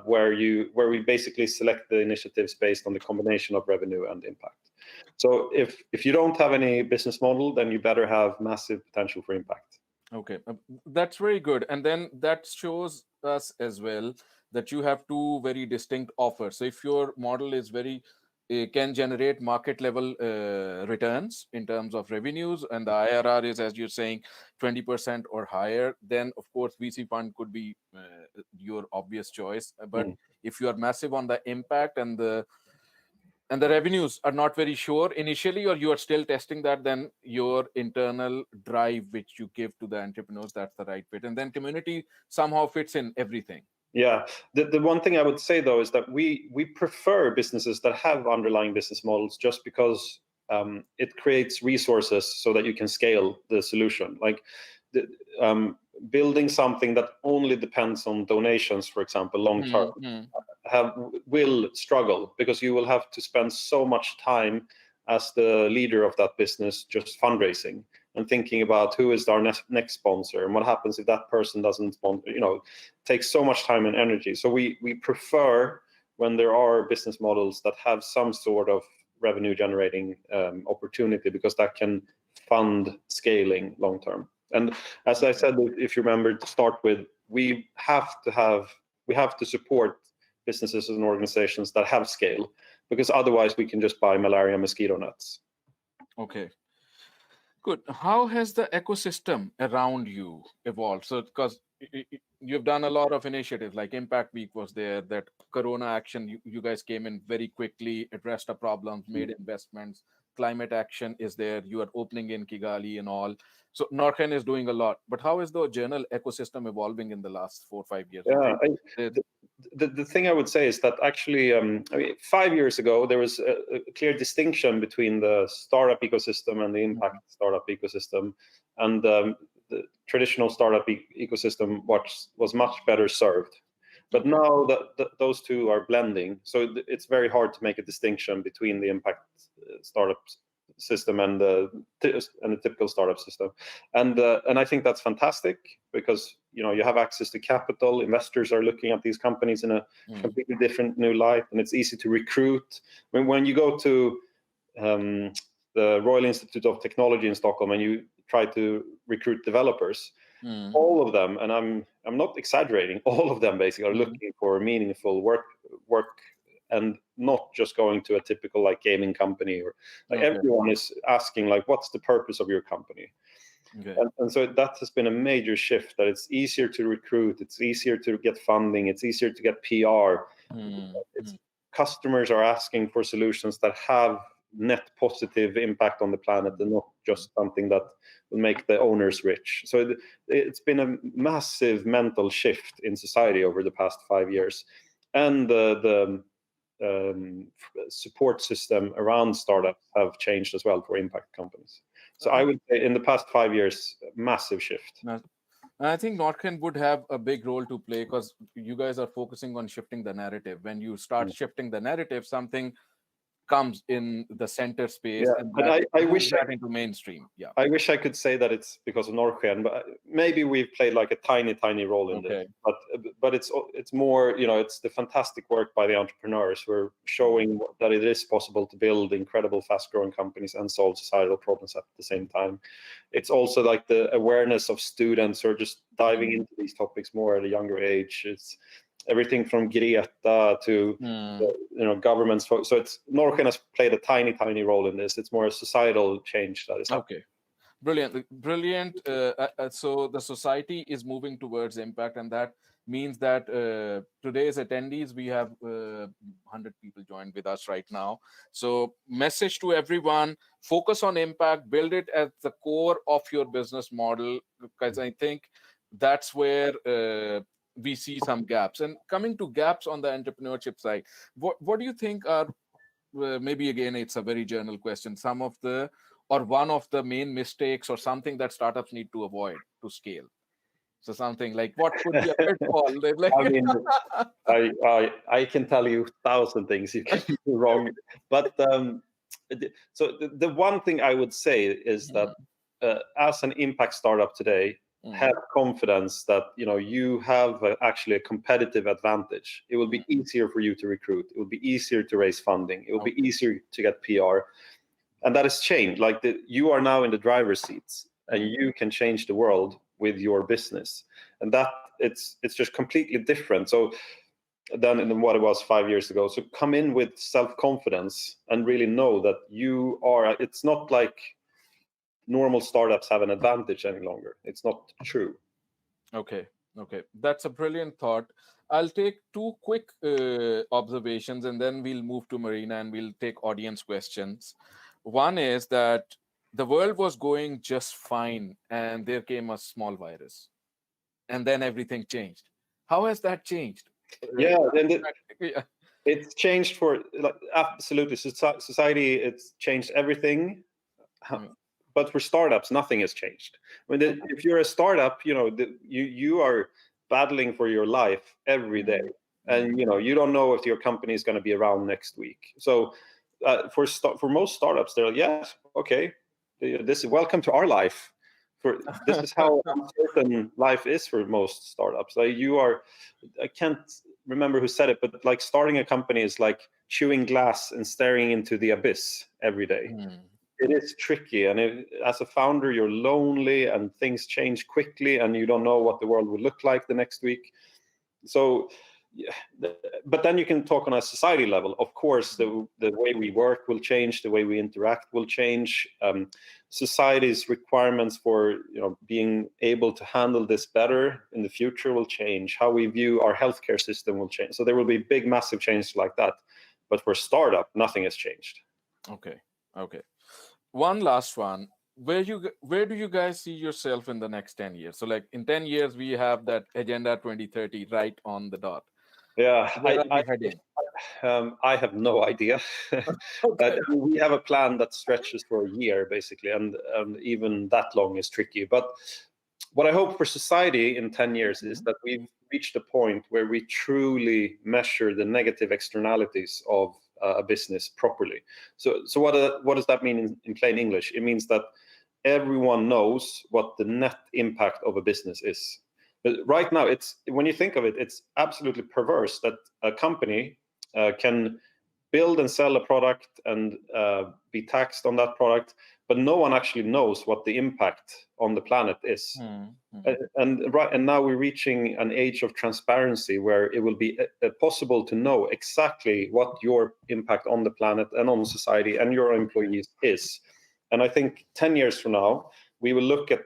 where we basically select the initiatives based on the combination of revenue and impact. So if you don't have any business model, then you better have massive potential for impact. Okay, that's very good. And then that shows us as well that you have two very distinct offers. So if your model is very can generate market level returns in terms of revenues, and the IRR is, as you're saying, 20% or higher, then of course VC fund could be your obvious choice. But if you are massive on the impact and the revenues are not very sure initially, or you are still testing that, then your internal drive which you give to the entrepreneurs, that's the right fit. And then community somehow fits in everything. Yeah, the one thing I would say though is that we prefer businesses that have underlying business models, just because it creates resources so that you can scale the solution. Like building something that only depends on donations, for example, long term, will struggle, because you will have to spend so much time as the leader of that business just fundraising and thinking about who is our next sponsor and what happens if that person doesn't sponsor. It takes so much time and energy. So we prefer when there are business models that have some sort of revenue generating opportunity, because that can fund scaling long term. And as I said, if you remember to start with, we have to support businesses and organizations that have scale, because otherwise we can just buy malaria mosquito nets. Okay, good. How has the ecosystem around you evolved? So because you've done a lot of initiatives, like Impact Week was there, that Corona action, you guys came in very quickly, addressed the problems, made investments. Climate action is there, you are opening in Kigali and all. So Norrsken is doing a lot. But how is the journal ecosystem evolving in the last 4 or 5 years? Yeah, the thing I would say is that actually, 5 years ago, there was a clear distinction between the startup ecosystem and the impact startup ecosystem. And the traditional startup ecosystem was much better served. But now that those two are blending, so it's very hard to make a distinction between the impact startup system and the typical startup system. And I think that's fantastic, because you have access to capital. Investors are looking at these companies in a completely different new light, and it's easy to recruit. When you go to the Royal Institute of Technology in Stockholm and you try to recruit developers, all of them, and I'm not exaggerating, all of them basically are looking for meaningful work and not just going to a typical like gaming company, or like everyone is asking like, what's the purpose of your company? And so that has been a major shift, that it's easier to recruit, it's easier to get funding, it's easier to get PR. Customers are asking for solutions that have net positive impact on the planet, and not just something that will make the owners rich. So it's been a massive mental shift in society over the past 5 years, and the support system around startups have changed as well for impact companies. So I would say in the past 5 years, massive shift. I think Norrsken would have a big role to play, because you guys are focusing on shifting the narrative. When you start shifting the narrative, something comes in the center space, and I wish that into mainstream. Yeah, I wish I could say that it's because of Norrsken, but maybe we've played like a tiny role in this. But it's more, it's the fantastic work by the entrepreneurs who are showing that it is possible to build incredible, fast-growing companies and solve societal problems at the same time. It's also like the awareness of students who are just diving into these topics more at a younger age. It's everything from Greta to governments. So Norrsken has played a tiny role in this. It's more a societal change that is happening. Okay, brilliant. So the society is moving towards impact, and that means that today's attendees, we have 100 people joined with us right now. So message to everyone: focus on impact, build it at the core of your business model, because I think that's where we see some gaps. And coming to gaps on the entrepreneurship side, what do you think are, maybe again, it's a very general question, some of the, or one of the main mistakes or something that startups need to avoid to scale? So something like, what could be a pitfall? I mean, I can tell you 1,000 things you can do wrong. But so the one thing I would say is that as an impact startup today, have confidence that you have actually a competitive advantage. It will be easier for you to recruit. It will be easier to raise funding. It will be easier to get PR, and that has changed. Like you are now in the driver's seats, and you can change the world with your business, and that it's just completely different. So than what it was 5 years ago. So come in with self-confidence and really know that you are. It's not like normal startups have an advantage any longer. It's not true. Okay, that's a brilliant thought. I'll take two quick observations, and then we'll move to Marina and we'll take audience questions. One is that the world was going just fine, and there came a small virus, and then everything changed. How has that changed? Yeah, Yeah. it's changed for absolutely society. It's changed everything. But for startups, nothing has changed. If you're a startup, you are battling for your life every day, and you don't know if your company is going to be around next week. So for most startups, they're like, yes, okay, this is welcome to our life. This is how uncertain life is for most startups. Like I can't remember who said it, but like starting a company is like chewing glass and staring into the abyss every day. It is tricky, and as a founder, you're lonely, and things change quickly, and you don't know what the world will look like the next week. So, yeah, but then you can talk on a society level. Of course, the way we work will change, the way we interact will change. Society's requirements for being able to handle this better in the future will change. How we view our healthcare system will change. So there will be big, massive changes like that. But for startup, nothing has changed. Okay. One last one. Where do you guys see yourself in the next 10 years? So like in 10 years, we have that Agenda 2030 right on the dot. Yeah, Where are we heading? I have no idea. Okay. We have a plan that stretches for a year, basically, and even that long is tricky. But what I hope for society in 10 years is that we've reached a point where we truly measure the negative externalities of a business properly. So what does that mean in plain English? It means that everyone knows what the net impact of a business is. But right now, when you think of it, it's absolutely perverse that a company can build and sell a product and be taxed on that product, but no one actually knows what the impact on the planet is. And now we're reaching an age of transparency where it will be possible to know exactly what your impact on the planet and on society and your employees is. And I think 10 years from now, we will look at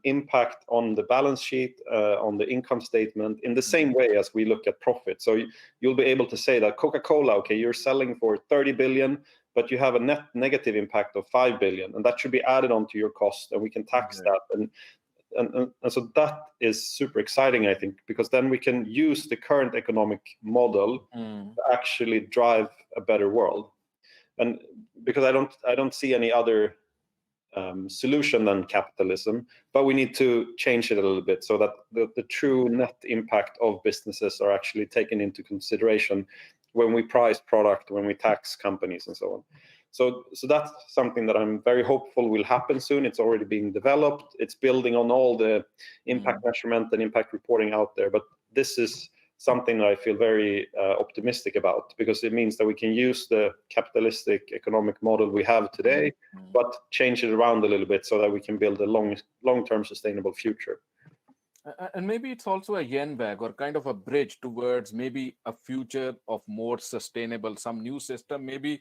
impact on the balance sheet, on the income statement, in the same way as we look at profit. So you'll be able to say that Coca-Cola, okay, you're selling for 30 billion, but you have a net negative impact of 5 billion, and that should be added onto your cost, and we can tax that. And so that is super exciting, I think, because then we can use the current economic model to actually drive a better world. And because I don't see any other solution than capitalism, but we need to change it a little bit so that the true net impact of businesses are actually taken into consideration when we price product, when we tax companies, and so on. So that's something that I'm very hopeful will happen soon. It's already being developed. It's building on all the impact measurement and impact reporting out there. But this is something that I feel very optimistic about, because it means that we can use the capitalistic economic model we have today, but change it around a little bit so that we can build a long-term sustainable future. And maybe it's also a yen bag, or kind of a bridge towards maybe a future of more sustainable, some new system, maybe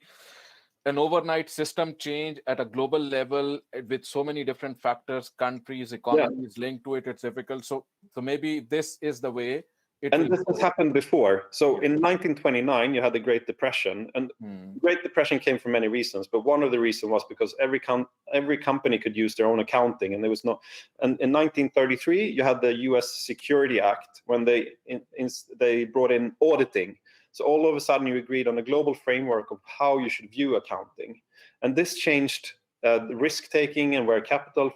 an overnight system change at a global level with so many different factors, countries, economies linked to it. It's difficult. So maybe this is the way. And this has happened before. So in 1929, you had the Great Depression, and the Great Depression came for many reasons. But one of the reasons was because every company could use their own accounting, and there was no. And in 1933, you had the U.S. Security Act when they brought in auditing. So all of a sudden, you agreed on a global framework of how you should view accounting, and this changed the risk taking and where capital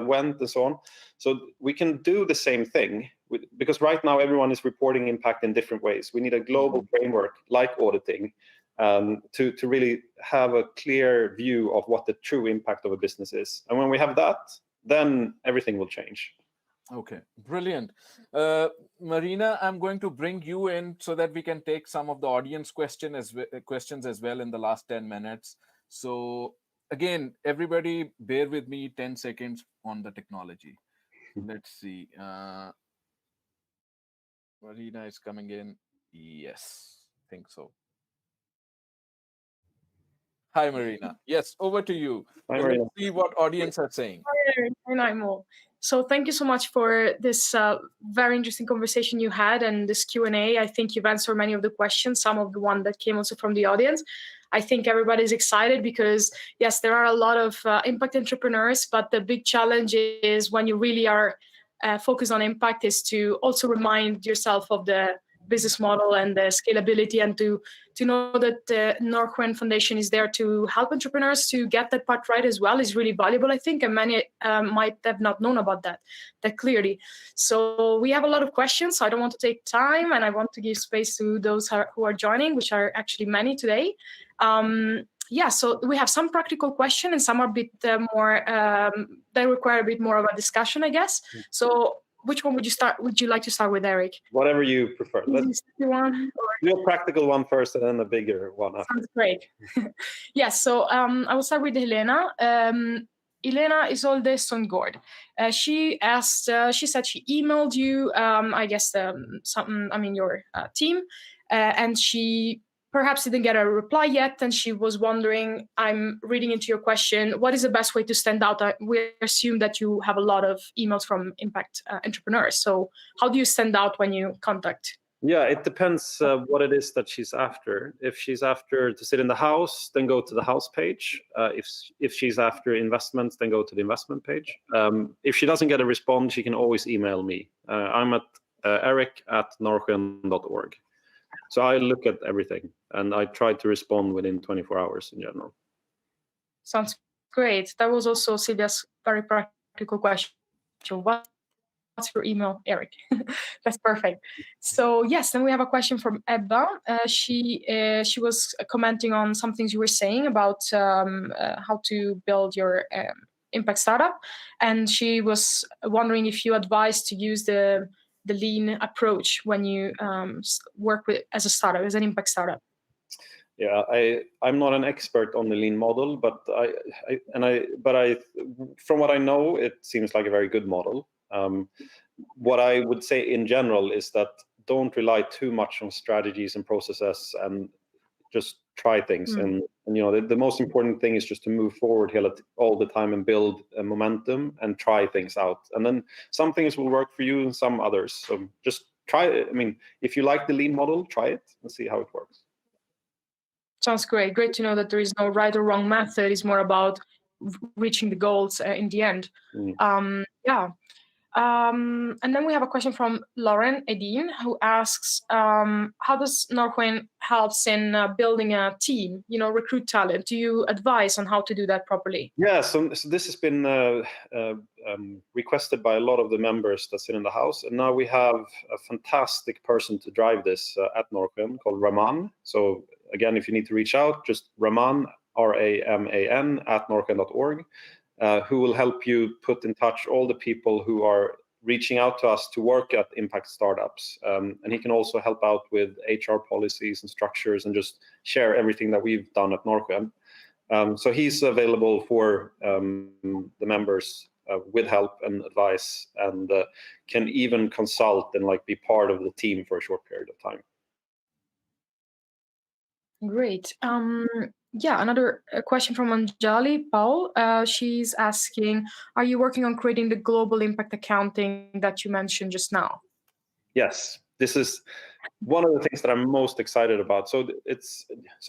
went and so on. So we can do the same thing because right now everyone is reporting impact in different ways. We need a global framework like auditing to really have a clear view of what the true impact of a business is. And when we have that, then everything will change. Okay, brilliant. Marina, I'm going to bring you in so that we can take some of the audience questions as well in the last 10 minutes. So again, everybody bear with me 10 seconds on the technology. Let's see. Marina is coming in. Yes, think so. Hi, Marina. Yes, over to you. Hi, Let's Maria. see what audience are saying. And I'm all. So thank you so much for this very interesting conversation you had and this Q&A. I think you've answered many of the questions, some of the one that came also from the audience. I think everybody's excited because, yes, there are a lot of impact entrepreneurs, but the big challenge is when you really are focused on impact is to also remind yourself of the business model and the scalability, and to know that the Norrsken Foundation is there to help entrepreneurs to get that part right as well is really valuable, I think, and many might have not known about that clearly. So we have a lot of questions, so I don't want to take time, and I want to give space to those who are joining, which are actually many today. So we have some practical questions and some are a bit more, they require a bit more of a discussion, I guess. So which one would you like to start with, Erik? Whatever you prefer. Let's do a practical one first and then a bigger one after. Sounds great. Yes, so I will start with Helena. Elena Isolde Songord. She said she emailed you, I guess, your team, and she perhaps didn't get a reply yet, and she was wondering, I'm reading into your question, what is the best way to stand out? We assume that you have a lot of emails from impact entrepreneurs. So how do you stand out when you contact? Yeah, it depends what it is that she's after. If she's after to sit in the house, then go to the house page. If she's after investments, then go to the investment page. If she doesn't get a response, she can always email me. I'm at erik@norrsken.org. So I look at everything and I try to respond within 24 hours in general. Sounds great. That was also Silvia's very practical question. What's your email, Erik? That's perfect. So yes, then we have a question from Ebba. She was commenting on some things you were saying about how to build your impact startup, and she was wondering if you advise to use the lean approach when you work with as a startup, as an impact startup. Yeah, I'm not an expert on the lean model, but from what I know, it seems like a very good model. What I would say in general is that don't rely too much on strategies and processes, and just try things. And the most important thing is just to move forward all the time and build a momentum and try things out. And then some things will work for you and some others. So just try it. I mean, if you like the lean model, try it and see how it works. Sounds great. Great to know that there is no right or wrong method. It's more about reaching the goals in the end. And then we have a question from Lauren Edin, who asks, how does Norrsken helps in building a team, recruit talent? Do you advise on how to do that properly? Yeah, so this has been requested by a lot of the members that sit in the house. And now we have a fantastic person to drive this at Norrsken called Raman. So again, if you need to reach out, just Raman, RAMAN, @norrsken.org. Who will help you put in touch all the people who are reaching out to us to work at impact startups. And he can also help out with HR policies and structures and just share everything that we've done at Norrsken. So he's available for the members with help and advice, and can even consult and be part of the team for a short period of time. Great. Another question from Anjali Paul. She's asking, are you working on creating the global impact accounting that you mentioned just now? Yes, this is one of the things that I'm most excited about. So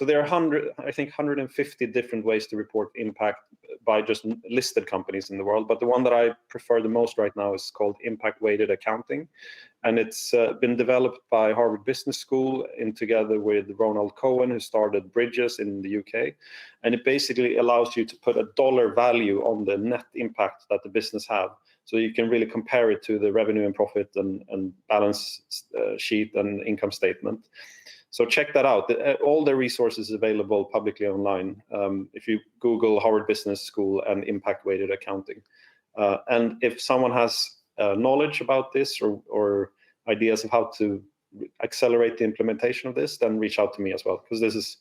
there are 150 different ways to report impact by just listed companies in the world. But the one that I prefer the most right now is called impact weighted accounting. And it's been developed by Harvard Business School together with Ronald Cohen, who started Bridges in the UK. And it basically allows you to put a dollar value on the net impact that the business have. So you can really compare it to the revenue and profit and balance sheet and income statement. So check that out. All the resources available publicly online. If you Google Harvard Business School and impact weighted accounting. And if someone has knowledge about this or ideas of how to accelerate the implementation of this, then reach out to me as well, because this is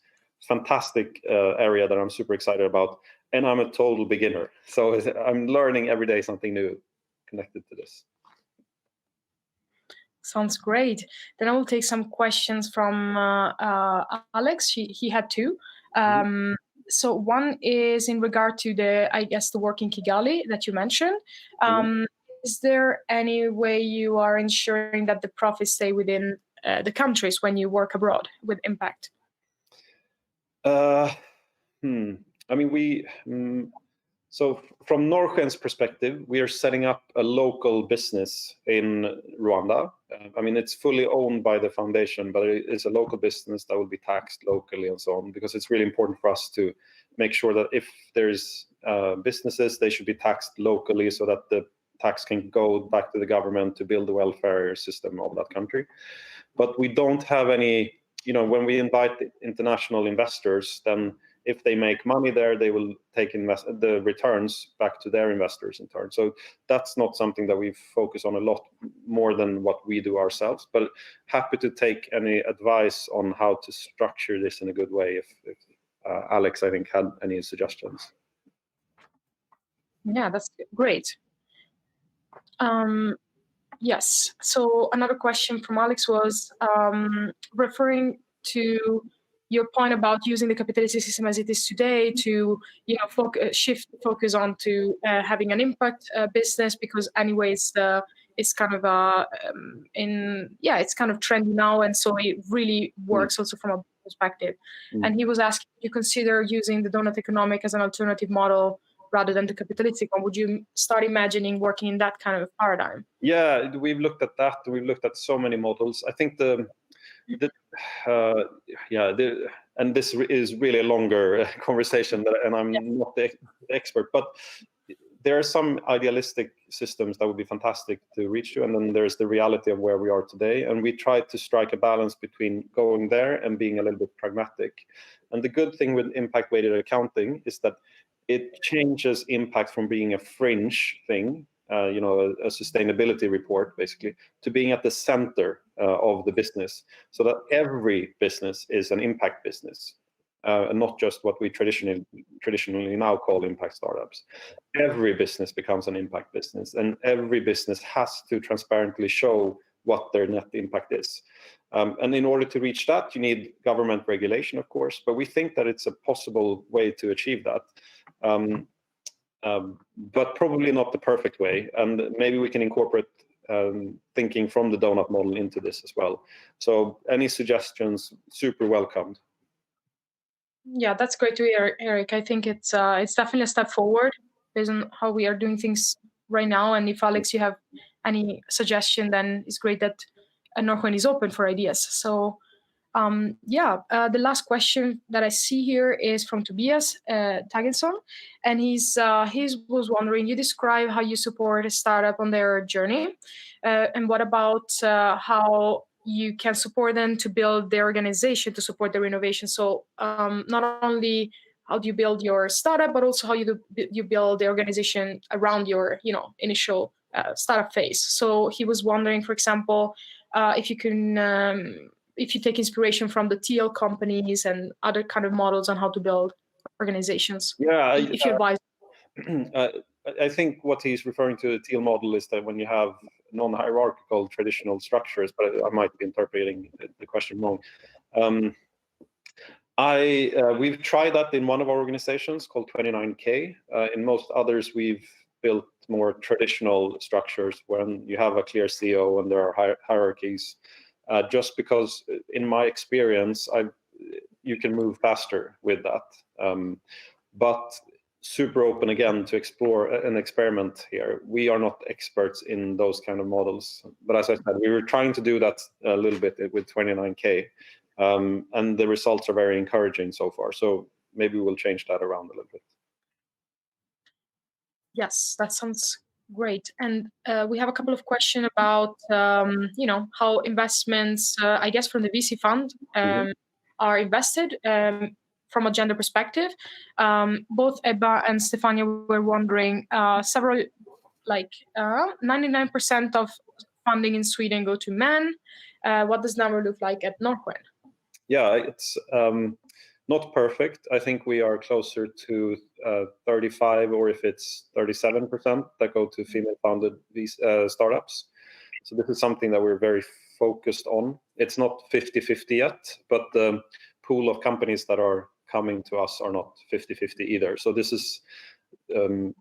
fantastic area that I'm super excited about, and I'm a total beginner, so I'm learning every day something new connected to this. Sounds great. Then I will take some questions from Alex. He had two. So one is in regard to the work in Kigali that you mentioned. Is there any way you are ensuring that the profits stay within the countries when you work abroad with impact? I mean, so from Norrsken's perspective, we are setting up a local business in Rwanda. I mean, it's fully owned by the foundation, but it is a local business that will be taxed locally and so on, because it's really important for us to make sure that if there's businesses, they should be taxed locally so that the tax can go back to the government to build the welfare system of that country. But we don't have any, when we invite international investors, then if they make money there, they will take the returns back to their investors in turn. So that's not something that we focus on a lot more than what we do ourselves, but happy to take any advice on how to structure this in a good way if Alex, I think, had any suggestions. Yeah, that's great. Yes. So another question from Alex was referring to your point about using the capitalist system as it is today to, shift focus on to having an impact business, because anyways, it's kind of it's kind of trendy now, and so it really works also from a perspective. And he was asking, you consider using the donut economic as an alternative model rather than the capitalistic one? Would you start imagining working in that kind of paradigm? Yeah, we've looked at that. We've looked at so many models. I think and this is really a longer conversation, and I'm not the expert, but there are some idealistic systems that would be fantastic to reach to, and then there's the reality of where we are today. And we try to strike a balance between going there and being a little bit pragmatic. And the good thing with impact-weighted accounting is that it changes impact from being a fringe thing, a sustainability report, basically, to being at the center of the business, so that every business is an impact business, and not just what we traditionally now call impact startups. Every business becomes an impact business, and every business has to transparently show what their net impact is. And in order to reach that, you need government regulation, of course, but we think that it's a possible way to achieve that. But probably not the perfect way, and maybe we can incorporate thinking from the donut model into this as well. So any suggestions, super welcomed. Yeah, that's great to hear, Erik. I think it's definitely a step forward based on how we are doing things right now. And if Alex, you have any suggestion, then it's great that Norrsken is open for ideas. So the last question that I see here is from Tobias Tagenson, and he was wondering, you describe how you support a startup on their journey, and what about how you can support them to build their organization to support their innovation? So not only how do you build your startup, but also how you build the organization around your initial startup phase. So he was wondering, for example, if you can if you take inspiration from the TL companies and other kind of models on how to build organizations. Yeah, if you advise. I think what he's referring to the TL model is that when you have non-hierarchical traditional structures, but I might be interpreting the question wrong. We've tried that in one of our organizations called 29K. In most others, we've built more traditional structures when you have a clear CEO and there are hierarchies. Just because, in my experience, you can move faster with that. But super open again to explore and experiment here. We are not experts in those kind of models, but as I said, we were trying to do that a little bit with 29K, and the results are very encouraging so far. So maybe we'll change that around a little bit. Yes, that sounds great. And we have a couple of questions about how investments, I guess, from the VC fund are invested from a gender perspective. Both Ebba and Stefania were wondering, several like 99% of funding in Sweden go to men. What does number look like at Norrsken? Yeah, it's not perfect. I think we are closer to 35, or if it's 37% that go to female-founded startups. So this is something that we're very focused on. It's not 50-50 yet, but the pool of companies that are coming to us are not 50-50 either. So this is a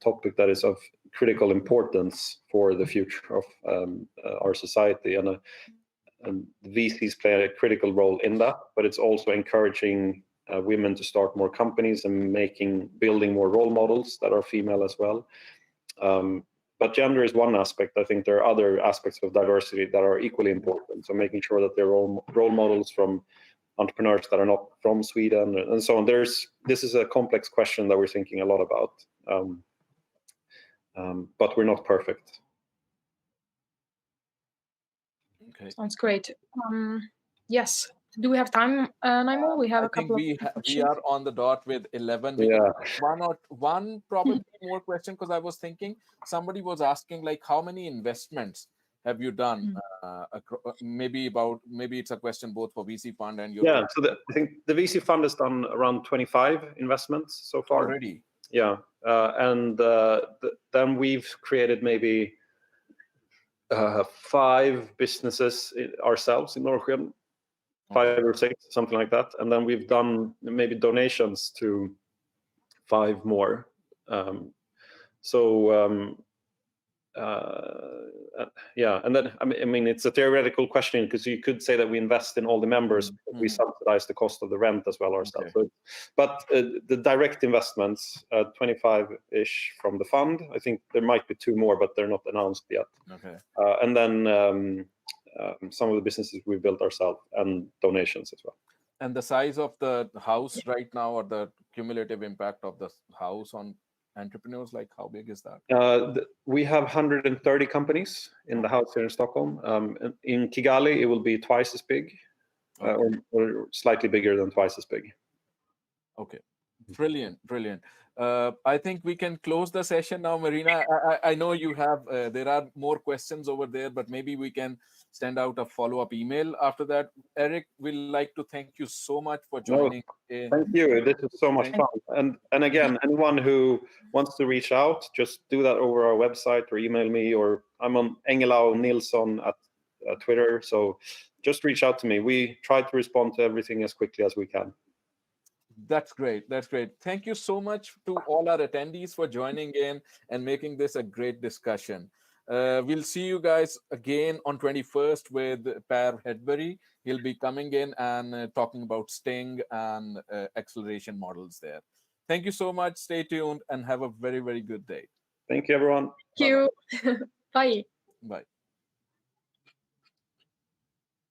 topic that is of critical importance for the future of our society, and VCs play a critical role in that. But it's also encouraging women to start more companies and building more role models that are female as well. But gender is one aspect. I think there are other aspects of diversity that are equally important. So making sure that there are role models from entrepreneurs that are not from Sweden and so on. This is a complex question that we're thinking a lot about, but we're not perfect. Okay. Sounds great. Yes. Do we have time, Naimo? We have a couple of questions. We are on the dot with 11. We Yeah. one probably more question, because I was thinking somebody was asking, like, how many investments have you done? Maybe it's a question both for VC fund and your. Yeah. So I think the VC fund has done around 25 investments so far Already. Yeah, and then we've created maybe 5 businesses ourselves in Norrsken, 5 or 6, something like that. And then we've done maybe donations to 5 more. Yeah, and then I mean it's a theoretical question, because you could say that we invest in all the members, because we subsidize the cost of the rent as well ourselves. Okay. But the direct investments, 25-ish from the fund. I think there might be 2 more, but they're not announced yet. Okay. And then some of the businesses we built ourselves, and donations as well. And the size of the house right now, or the cumulative impact of the house on entrepreneurs, like how big is that? We have 130 companies in the house here in Stockholm. In Kigali, it will be twice as big, or slightly bigger than twice as big. Okay, brilliant. I think we can close the session now, Marina. I know you have, there are more questions over there, but maybe we can send out a follow-up email after that. Erik, we'd like to thank you so much for joining. Thank you. This is so much fun. And again, anyone who wants to reach out, just do that over our website or email me, or I'm on Engellau-Nilsson at Twitter. So just reach out to me. We try to respond to everything as quickly as we can. That's great. Thank you so much to all our attendees for joining in and making this a great discussion. We'll see you guys again on 21st with Per Hedberg. He'll be coming in and talking about Sting and acceleration models there. Thank you so much. Stay tuned and have a very, very good day. Thank you, everyone. Thank you. Bye. Bye.